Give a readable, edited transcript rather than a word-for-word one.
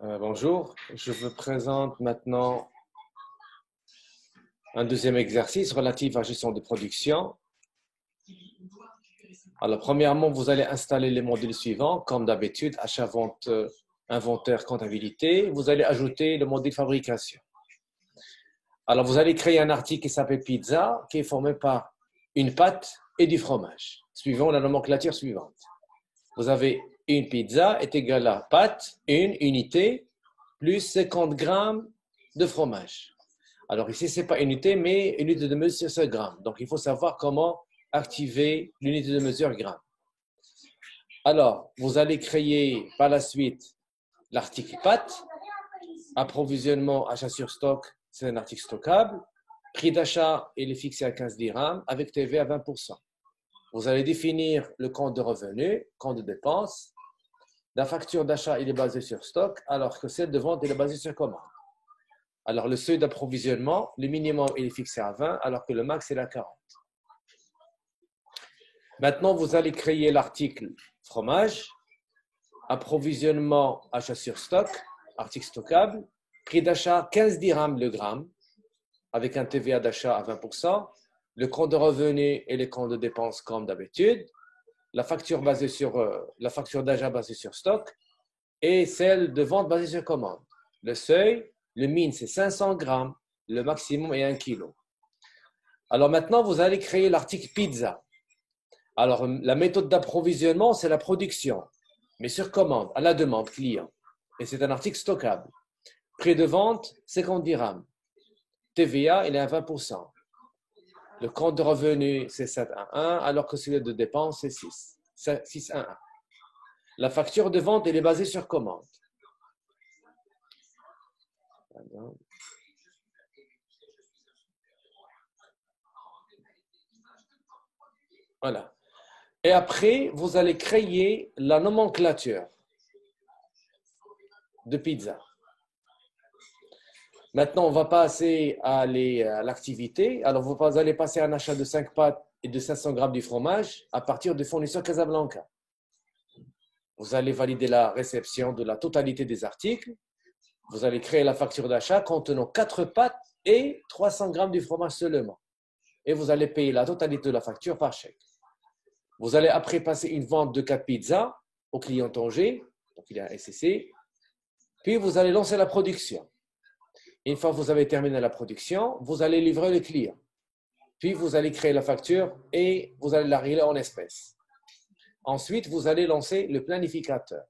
Bonjour, je vous présente maintenant un deuxième exercice relatif à la gestion de production. Alors, premièrement, vous allez installer les modules suivants, comme d'habitude, achat, vente, inventaire, comptabilité. Vous allez ajouter le module fabrication. Alors, vous allez créer un article qui s'appelle pizza, qui est formé par une pâte et du fromage, suivant la nomenclature suivante. Vous avez une pizza est égale à pâte, une unité, plus 50 grammes de fromage. Alors ici, ce n'est pas unité, mais unité de mesure, c'est grammes. Donc, il faut savoir comment activer l'unité de mesure grammes. Alors, vous allez créer par la suite l'article pâte. Approvisionnement, achat sur stock, c'est un article stockable. Prix d'achat, il est fixé à 15 dirhams avec TVA à 20%. Vous allez définir le compte de revenus, compte de dépenses. La facture d'achat, il est basée sur stock, alors que celle de vente, il est basée sur commande. Alors, le seuil d'approvisionnement, le minimum, il est fixé à 20, alors que le max, c'est à 40. Maintenant, vous allez créer l'article fromage, approvisionnement, achat sur stock, article stockable, prix d'achat 15 dirhams le gramme, avec un TVA d'achat à 20%, le compte de revenus et les comptes de dépenses comme d'habitude, la facture d'achat basée sur stock et celle de vente basée sur commande. Le seuil, le min, c'est 500 grammes, le maximum est 1 kg. Alors maintenant, vous allez créer l'article pizza. Alors, la méthode d'approvisionnement, c'est la production, mais sur commande, à la demande client. Et c'est un article stockable. Prix de vente, 50 dirhams. TVA, il est à 20%. Le compte de revenus, c'est 7 à 1, alors que celui de dépenses, c'est 6 à 1. La facture de vente, elle est basée sur commande. Voilà. Et après, vous allez créer la nomenclature de pizza. Maintenant, on va passer à l'activité. Alors, vous allez passer à un achat de 5 pâtes et de 500 grammes du fromage à partir du fournisseur Casablanca. Vous allez valider la réception de la totalité des articles. Vous allez créer la facture d'achat contenant 4 pâtes et 300 grammes du fromage seulement. Et vous allez payer la totalité de la facture par chèque. Vous allez après passer une vente de 4 pizzas au client Tanger, donc il y a un SCC. Puis vous allez lancer la production. Une fois que vous avez terminé la production, vous allez livrer le client. Puis vous allez créer la facture et vous allez la régler en espèces. Ensuite, vous allez lancer le planificateur.